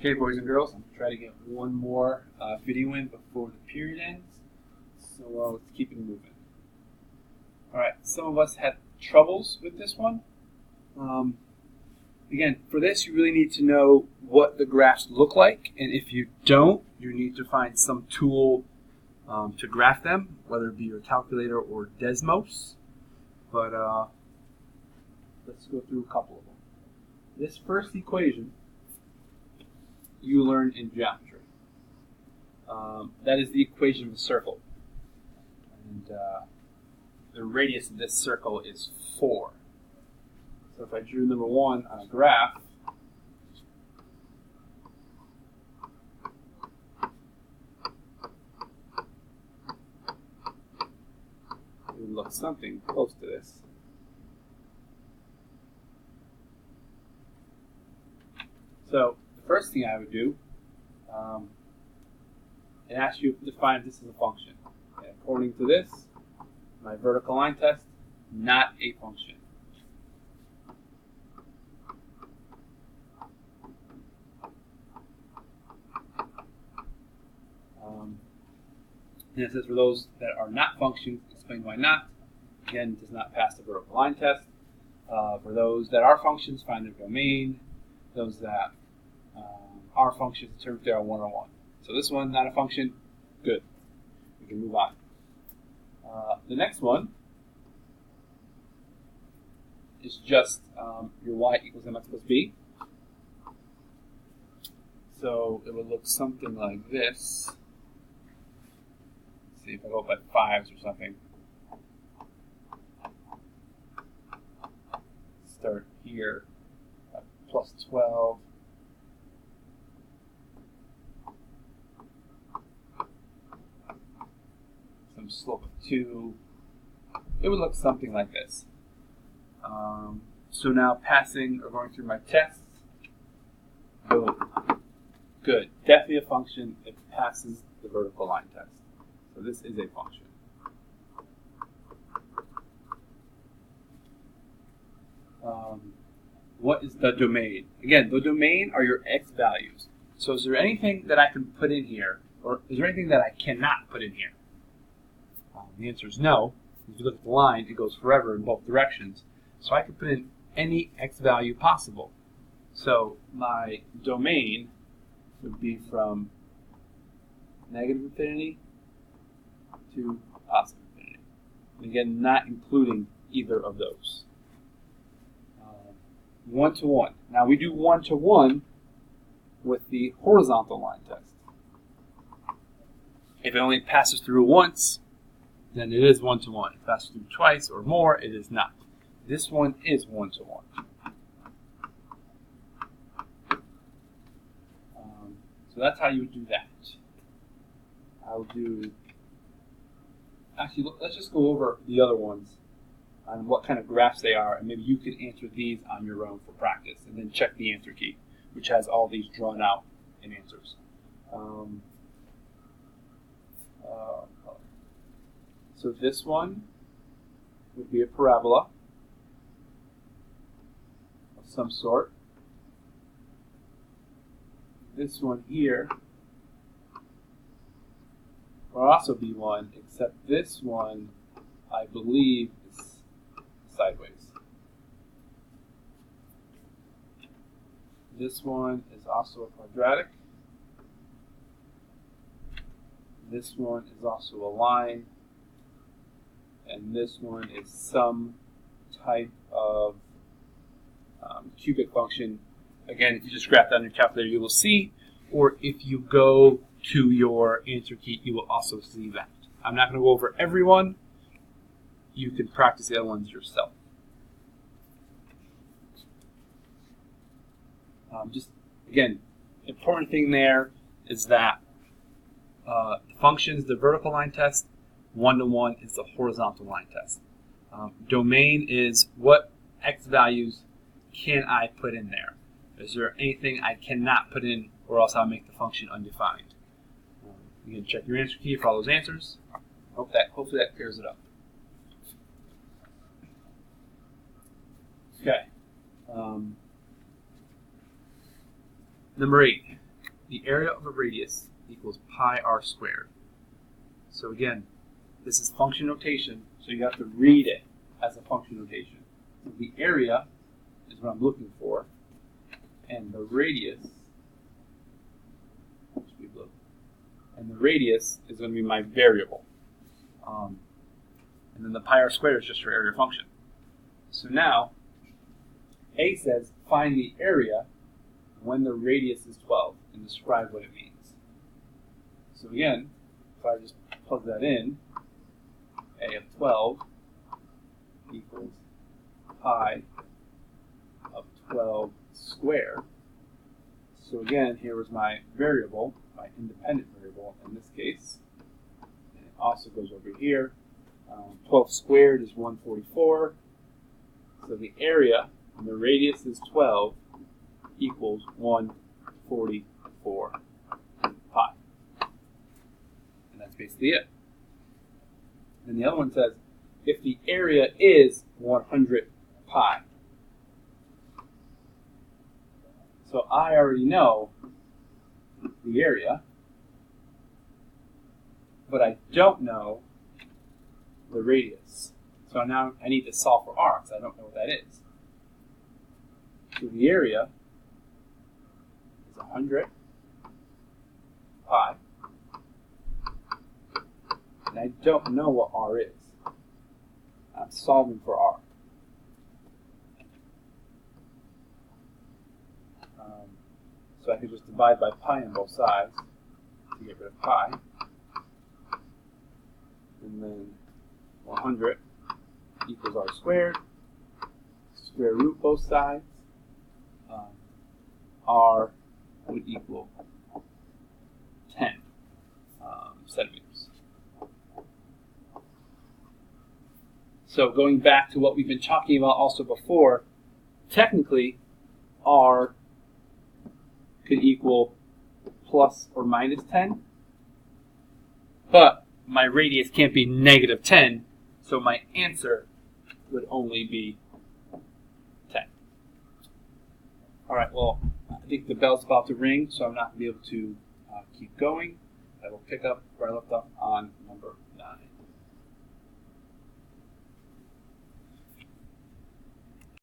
Okay, boys and girls, I'm going to try to get one more video in before the period ends. So let's keep it moving. Alright, some of us had troubles with this one. Again, for this you really need to know what the graphs look like, and if you don't, you need to find some tool to graph them, whether it be your calculator or Desmos. But let's go through a couple of them. This first equation you learn in geometry. That is the equation of a circle. And the radius of this circle is 4. So if I drew number 1 on a graph, it would look something close to this. So the first thing I would do, it asks you to define this as a function. And according to this, my vertical line test, not a function. And it says for those that are not functions, explain why not. Again, does not pass the vertical line test. For those that are functions, find their domain. Those that are functions, determine if they are one-on-one. So this one, not a function, good. We can move on. The next one is just your y equals mx plus b. So it would look something like this. Let's see if I go by 5s or something. Start here at plus 12. Some slope of 2. It would look something like this. So now passing or going through my tests. Boom. Good. Definitely a function. It passes the vertical line test. So this is a function. What is the domain? Again, the domain are your x values. So is there anything that I can put in here, or is there anything that I cannot put in here? The answer is no. If you look at the line, it goes forever in both directions. So I can put in any x value possible. So my domain would be from negative infinity to positive infinity. And again, not including either of those. One-to-one. Now we do one-to-one with the horizontal line test. If it only passes through once, then it is one-to-one. If it passes through twice or more, it is not. This one is one-to-one. So that's how you would do that. I'll do... Actually, let's just go over the other ones on what kind of graphs they are, and maybe you can answer these on your own for practice, and then check the answer key, which has all these drawn out in answers. So this one would be a parabola of some sort. This one here will also be one, except this one, I believe, is sideways. This one is also a quadratic. This one is also a line. And this one is some type of cubic function. Again, if you just graph that on your calculator, you will see. Or if you go to your answer key, you will also see that. I'm not going to go over every one. You can practice the other ones yourself. Just, again, important thing there is that the functions, the vertical line test, one-to-one is the horizontal line test. Domain is what x values can I put in there? Is there anything I cannot put in, or else I'll make the function undefined? You can check your answer key for all those answers. Hopefully that clears it up. Okay. Number 8. the area of a radius equals pi r squared. So again, this is function notation, so you have to read it as a function notation. So the area is what I'm looking for, and the radius, is going to be my variable. And then the pi r squared is just your area function. So now, A says find the area when the radius is 12 and describe what it means. So again, if I just plug that in, A of 12 equals pi of 12 squared. So again, here was my variable, my independent variable in this case. And it also goes over here. 12 squared is 144. So the area when the radius is 12 equals 144 pi. And that's basically it. And the other one says, if the area is 100 pi. So I already know the area, but I don't know the radius. So now I need to solve for r, because I don't know what that is. So the area is 100 pi, and I don't know what r is. I'm solving for r. So I can just divide by pi on both sides to get rid of pi. And then 100 equals r squared. Square root both sides. R would equal 10 centimeters. So going back to what we've been talking about also before, technically r could equal plus or minus 10, but my radius can't be negative 10, so my answer would only be 10. All right, well, I think the bell's about to ring, so I'm not going to be able to keep going. I will pick up where I left off on number